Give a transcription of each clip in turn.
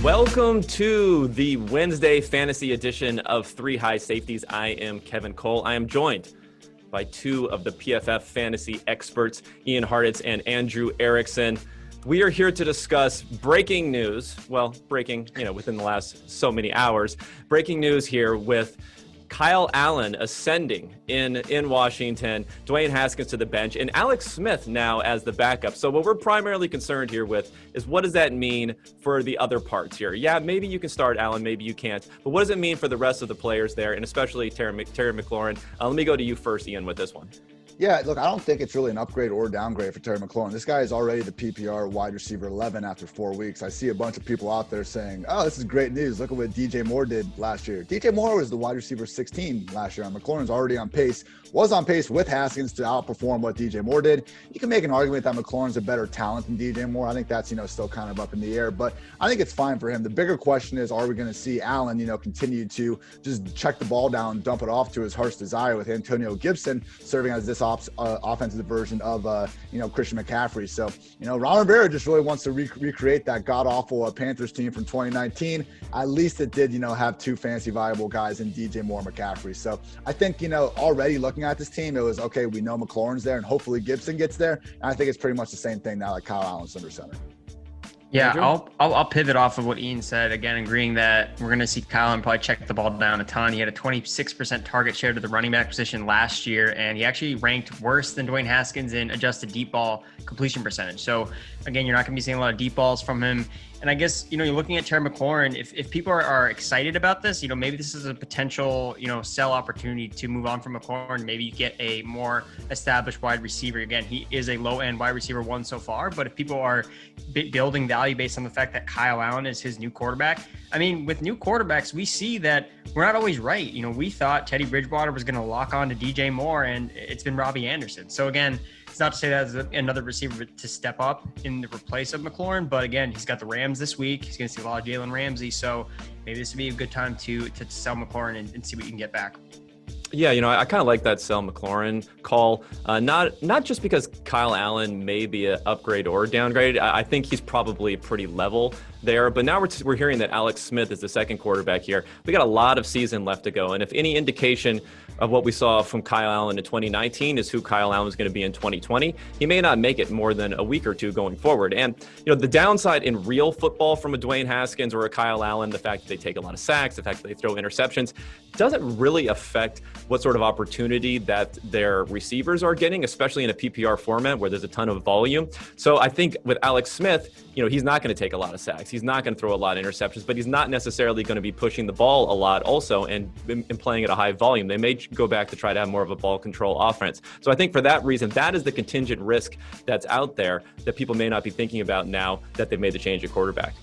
Welcome to the Wednesday fantasy edition of Three High Safeties. I am Kevin Cole. I am joined by two of the PFF fantasy experts, Ian Hartitz and Andrew Erickson. We are here to discuss breaking news. Well, breaking, within the last so many hours. Breaking news here with Kyle Allen ascending in Washington, Dwayne Haskins to the bench, and Alex Smith now as the backup. So what we're primarily concerned here with is what does that mean for the other parts here? Yeah, maybe you can start Allen, maybe you can't. But what does it mean for the rest of the players there, and especially Terry McLaurin? Let me go to you first, Ian, with this one. Yeah, look, I don't think it's really an upgrade or downgrade for Terry McLaurin. This guy is already the PPR wide receiver 11 after 4 weeks. I see a bunch of people out there saying, oh, this is great news. Look at what DJ Moore did last year. DJ Moore was the wide receiver 16 last year, and McLaurin's already was on pace with Haskins to outperform what DJ Moore did. You can make an argument that McLaurin's a better talent than DJ Moore. I think that's, still kind of up in the air, but I think it's fine for him. The bigger question is, are we going to see Allen, continue to just check the ball down, dump it off to his heart's desire with Antonio Gibson serving as this offensive version of Christian McCaffrey. So Ron Rivera just really wants to recreate that god awful Panthers team from 2019. At least it did have two fantasy viable guys in DJ Moore and McCaffrey. So I think already looking at this team, it was okay. We know McLaurin's there, and hopefully Gibson gets there. And I think it's pretty much the same thing now that Kyle Allen's under center. Yeah, I'll pivot off of what Ian said, again, agreeing that we're going to see Kyle and probably check the ball down a ton. He had a 26% target share to the running back position last year, and he actually ranked worse than Dwayne Haskins in adjusted deep ball completion percentage. So, again, you're not going to be seeing a lot of deep balls from him. And I guess, you're looking at Terry McLaurin, if people are excited about this, maybe this is a potential, sell opportunity to move on from McLaurin. Maybe you get a more established wide receiver. Again, he is a low-end wide receiver one so far, but if people are building value based on the fact that Kyle Allen is his new quarterback, with new quarterbacks, we see that we're not always right. We thought Teddy Bridgewater was going to lock on to DJ Moore, and it's been Robbie Anderson. So again, it's not to say that as another receiver to step up in the replace of McLaurin, but again, he's got the Rams this week. He's going to see a lot of Jalen Ramsey, so maybe this would be a good time to sell McLaurin and see what you can get back. Yeah, I kind of like that sell McLaurin call, not just because Kyle Allen may be an upgrade or a downgrade. I think he's probably pretty level there, but now we're hearing that Alex Smith is the second quarterback here. We got a lot of season left to go, and if any indication of what we saw from Kyle Allen in 2019 is who Kyle Allen is going to be in 2020, he may not make it more than a week or two going forward. And the downside in real football from a Dwayne Haskins or a Kyle Allen, the fact that they take a lot of sacks, the fact that they throw interceptions, doesn't really affect what sort of opportunity that their receivers are getting, especially in a PPR format where there's a ton of volume. So I think with Alex Smith, he's not going to take a lot of sacks. He's not going to throw a lot of interceptions, but he's not necessarily going to be pushing the ball a lot also and playing at a high volume. They may go back to try to have more of a ball control offense. So I think for that reason, that is the contingent risk that's out there that people may not be thinking about now that they've made the change at quarterback.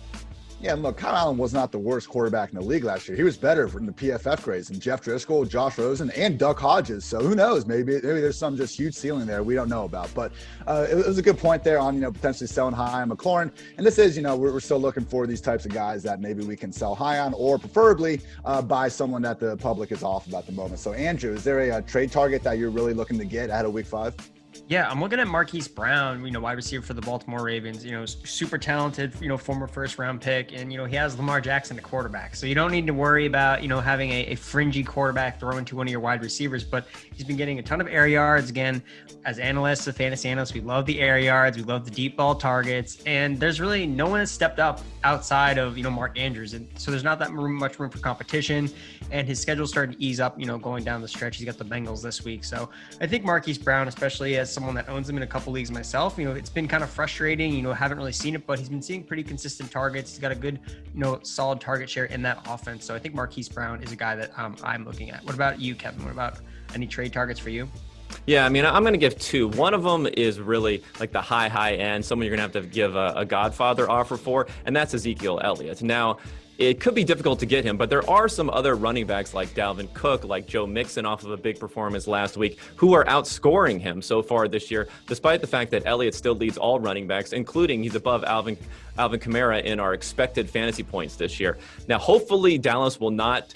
Yeah, look, Kyle Allen was not the worst quarterback in the league last year. He was better in the PFF grades than Jeff Driscoll, Josh Rosen, and Duck Hodges. So who knows? Maybe there's some just huge ceiling there we don't know about. But it was a good point there on potentially selling high on McLaurin. And this is we're still looking for these types of guys that maybe we can sell high on, or preferably buy someone that the public is off about the moment. So Andrew, is there a trade target that you're really looking to get ahead of Week 5? Yeah, I'm looking at Marquise Brown, wide receiver for the Baltimore Ravens, super talented, former first round pick. And, he has Lamar Jackson, the quarterback. So you don't need to worry about, having a fringy quarterback throwing to one of your wide receivers. But he's been getting a ton of air yards. Again, as analysts, the fantasy analysts, we love the air yards. We love the deep ball targets. And there's really no one has stepped up outside of, Mark Andrews. And so there's not that much room for competition. And his schedule's starting to ease up, going down the stretch. He's got the Bengals this week. So I think Marquise Brown, especially as someone that owns him in a couple leagues myself, it's been kind of frustrating, haven't really seen it, but he's been seeing pretty consistent targets. He's got a good, solid target share in that offense. So I think Marquise Brown is a guy that I'm looking at. What about you, Kevin? What about any trade targets for you? Yeah, I'm going to give two. One of them is really like the high end, someone you're going to have to give a Godfather offer for, and that's Ezekiel Elliott. Now, it could be difficult to get him, but there are some other running backs like Dalvin Cook, like Joe Mixon off of a big performance last week, who are outscoring him so far this year, despite the fact that Elliott still leads all running backs, including he's above Alvin Kamara in our expected fantasy points this year. Now, hopefully Dallas will not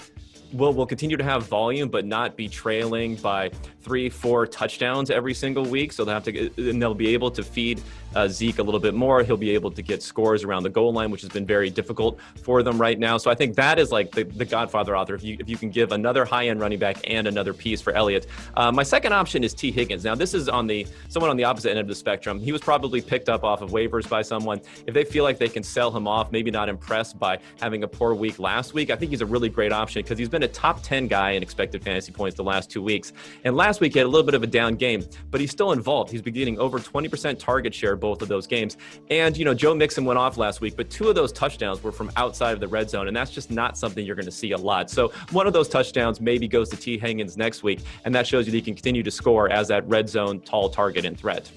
will continue to have volume, but not be trailing by 3-4 touchdowns every single week. So they'll be able to feed Zeke a little bit more. He'll be able to get scores around the goal line, which has been very difficult for them right now. So I think that is like the Godfather author. If you can give another high-end running back and another piece for Elliott. My second option is T. Higgins. Now this is someone on the opposite end of the spectrum. He was probably picked up off of waivers by someone. If they feel like they can sell him off, maybe not impressed by having a poor week last week, I think he's a really great option because he's been a top 10 guy in expected fantasy points the last 2 weeks. And last week he had a little bit of a down game, but he's still involved. He's been getting over 20% target share both of those games. And, Joe Mixon went off last week, but 2 of those touchdowns were from outside of the red zone, and that's just not something you're going to see a lot. So one of those touchdowns maybe goes to T. Higgins next week, and that shows you that he can continue to score as that red zone tall target and threat.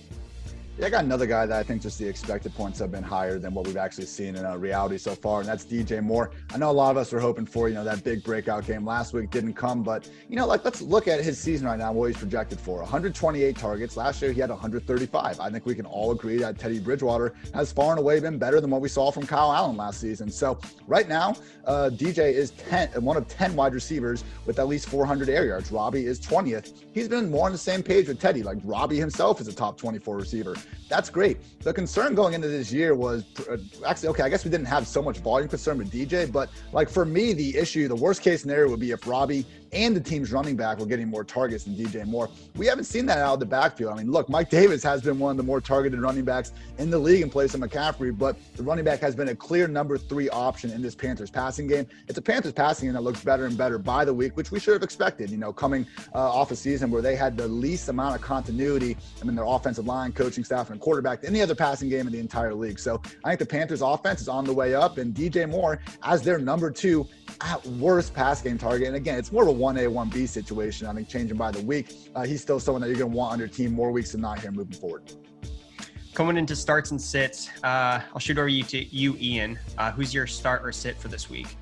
Yeah, I got another guy that I think just the expected points have been higher than what we've actually seen in reality so far, and that's DJ Moore. I know a lot of us were hoping for, that big breakout game last week didn't come, but, let's look at his season right now, what he's projected for. 128 targets. Last year, he had 135. I think we can all agree that Teddy Bridgewater has far and away been better than what we saw from Kyle Allen last season. So right now, DJ is one of 10 wide receivers with at least 400 air yards. Robbie is 20th. He's been more on the same page with Teddy. Like Robbie himself is a top 24 receiver. That's great. The concern going into this year was actually, okay, I guess we didn't have so much volume concern with DJ, but like for me, the worst case scenario would be if Robbie and the team's running back were getting more targets than DJ Moore. We haven't seen that out of the backfield. I mean, look, Mike Davis has been one of the more targeted running backs in the league in place of McCaffrey, but the running back has been a clear number 3 option in this Panthers passing game. It's a Panthers passing game that looks better and better by the week, which we should have expected, coming off a season where they had the least amount of continuity, their offensive line, coaching staff, and quarterback than any other passing game in the entire league. So I think the Panthers offense is on the way up, and DJ Moore as their number 2 at worst pass game target. And again, it's more of a 1A, 1B situation. I think changing by the week, he's still someone that you're going to want on your team more weeks than not here moving forward. Coming into starts and sits, I'll shoot over to you, Ian. Who's your start or sit for this week?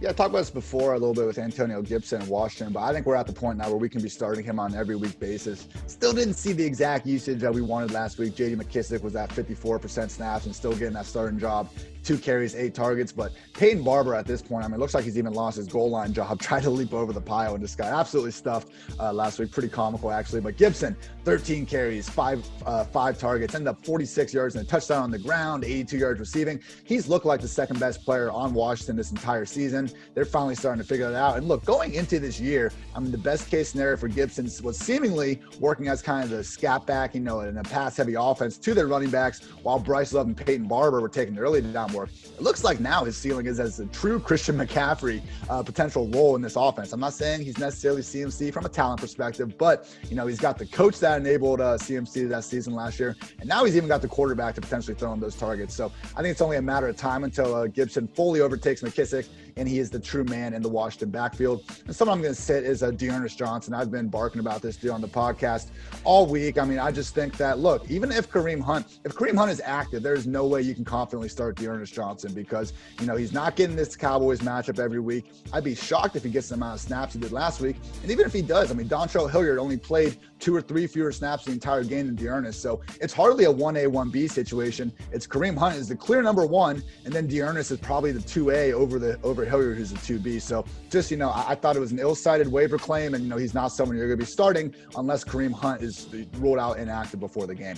Yeah, I talked about this before a little bit with Antonio Gibson in Washington, but I think we're at the point now where we can be starting him on an every week basis. Still didn't see the exact usage that we wanted last week. J.D. McKissic was at 54% snaps and still getting that starting job. 2 carries, 8 targets, but Peyton Barber at this point, it looks like he's even lost his goal line job, tried to leap over the pile and just got absolutely stuffed last week. Pretty comical, actually. But Gibson, 13 carries, 5 targets, ended up 46 yards and a touchdown on the ground, 82 yards receiving. He's looked like the second best player on Washington this entire season. They're finally starting to figure that out. And look, going into this year, the best case scenario for Gibson was seemingly working as kind of the scat back, in a pass-heavy offense to their running backs, while Bryce Love and Peyton Barber were taking the early down work. It looks like now his ceiling is as a true Christian McCaffrey potential role in this offense. I'm not saying he's necessarily CMC from a talent perspective, but he's got the coach that enabled CMC that season last year, and now he's even got the quarterback to potentially throw him those targets. So I think it's only a matter of time until Gibson fully overtakes McKissic, and he is the true man in the Washington backfield. And someone I'm going to sit is Dearness Johnson. I've been barking about this dude on the podcast all week. I just think that, look, even if Kareem Hunt is active, there's no way you can confidently start Dearness Johnson because, he's not getting this Cowboys matchup every week. I'd be shocked if he gets the amount of snaps he did last week. And even if he does, Dontrell Hilliard only played 2 or 3 fewer snaps the entire game than Dearness. So it's hardly a 1A, 1B situation. It's Kareem Hunt is the clear number 1, and then Dearness is probably the 2A over Hilliard, who's a 2B. So just, I thought it was an ill-cited waiver claim, and, he's not someone you're going to be starting unless Kareem Hunt is ruled out inactive before the game.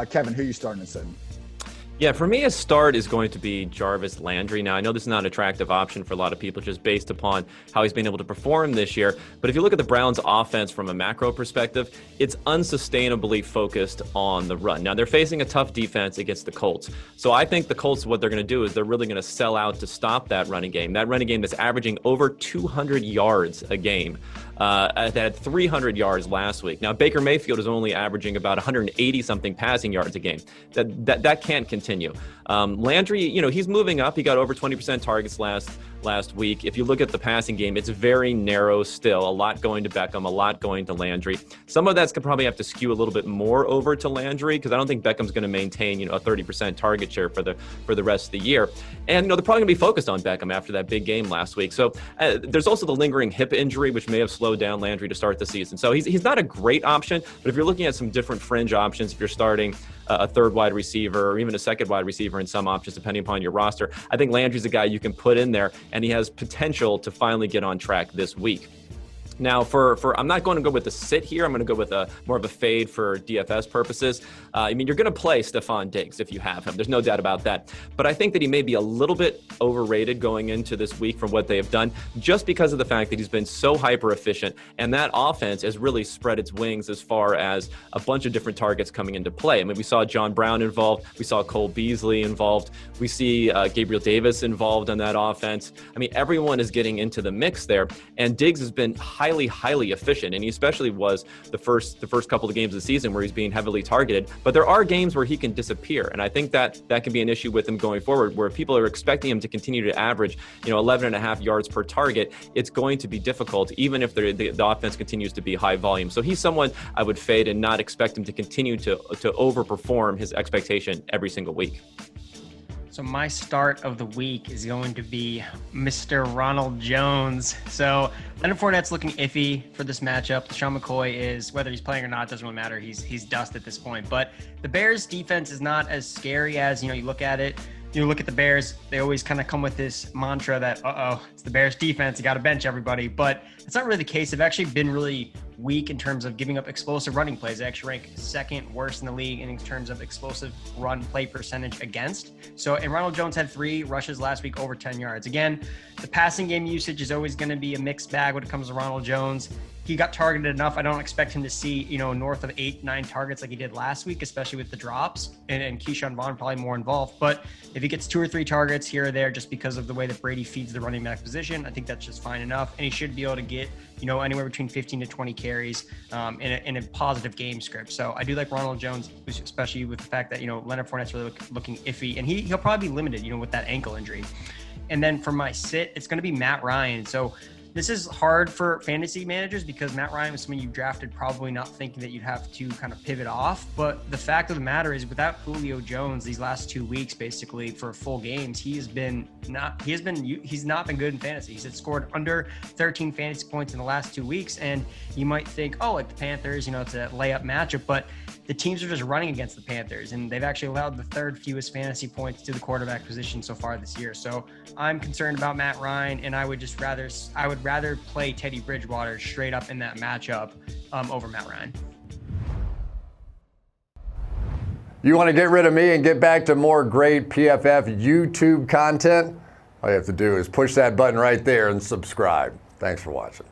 Kevin, who are you starting and sitting? Yeah, for me, a start is going to be Jarvis Landry. Now, I know this is not an attractive option for a lot of people just based upon how he's been able to perform this year. But if you look at the Browns' offense from a macro perspective, it's unsustainably focused on the run. Now, they're facing a tough defense against the Colts. So I think the Colts, what they're going to do is they're really going to sell out to stop that running game. That running game that's averaging over 200 yards a game. That had 300 yards last week. Now, Baker Mayfield is only averaging about 180-something passing yards a game. That can't continue. Landry, he's moving up. He got over 20% targets last week. If you look at the passing game, it's very narrow still. A lot going to Beckham, a lot going to Landry. Some of that's going to probably have to skew a little bit more over to Landry because I don't think Beckham's going to maintain, a 30% target share for the rest of the year. And, they're probably going to be focused on Beckham after that big game last week. So there's also the lingering hip injury, which may have slowed slowed down Landry to start the season. So he's not a great option, but if you're looking at some different fringe options, if you're starting a third wide receiver or even a second wide receiver in some options, depending upon your roster, I think Landry's a guy you can put in there, and he has potential to finally get on track this week. Now, for I'm not going to go with the sit here. I'm going to go with more of a fade for DFS purposes. I mean, you're going to play Stephon Diggs if you have him. There's no doubt about that. But I think that he may be a little bit overrated going into this week from what they have done, just because of the fact that he's been so hyper efficient, and that offense has really spread its wings as far as a bunch of different targets coming into play. I mean, we saw John Brown involved. We saw Cole Beasley involved. We see Gabriel Davis involved on that offense. I mean, everyone is getting into the mix there, and Diggs has been highly efficient, and he especially was the first couple of games of the season where he's being heavily targeted. But there are games where he can disappear, and I think that can be an issue with him going forward, where people are expecting him to continue to average 11.5 yards per target. It's going to be difficult, even if the offense continues to be high volume. So he's someone I would fade and not expect him to continue to overperform his expectation every single week. So my start of the week is going to be Mr. Ronald Jones. So Leonard Fournette's looking iffy for this matchup. LeSean McCoy is, whether he's playing or not, doesn't really matter. He's dust at this point. But the Bears defense is not as scary as, you look at it. You look at the Bears, they always kind of come with this mantra that, it's the Bears defense, you got to bench everybody. But it's not really the case. They've actually been really weak in terms of giving up explosive running plays. They actually rank second worst in the league in terms of explosive run play percentage against. So, and Ronald Jones had 3 rushes last week over 10 yards. Again, the passing game usage is always going to be a mixed bag when it comes to Ronald Jones. He got targeted enough. I don't expect him to see, north of 8-9 targets like he did last week, especially with the drops, and Keyshawn Vaughn probably more involved. But if he gets 2 or 3 targets here or there, just because of the way that Brady feeds the running back position, I think that's just fine enough. And he should be able to get, anywhere between 15 to 20 carries in a positive game script. So I do like Ronald Jones, especially with the fact that, Leonard Fournette's really looking iffy, and he'll probably be limited, with that ankle injury. And then for my sit, it's going to be Matt Ryan. So this is hard for fantasy managers because Matt Ryan was someone you drafted probably not thinking that you'd have to kind of pivot off. But the fact of the matter is, without Julio Jones these last 2 weeks, basically for full games, he's not been good in fantasy. He's scored under 13 fantasy points in the last 2 weeks. And you might think, like the Panthers, it's a layup matchup, but the teams are just running against the Panthers, and they've actually allowed the 3rd fewest fantasy points to the quarterback position so far this year. So I'm concerned about Matt Ryan, and I would rather play Teddy Bridgewater straight up in that matchup over Matt Ryan. You want to get rid of me and get back to more great PFF YouTube content? All you have to do is push that button right there and subscribe. Thanks for watching.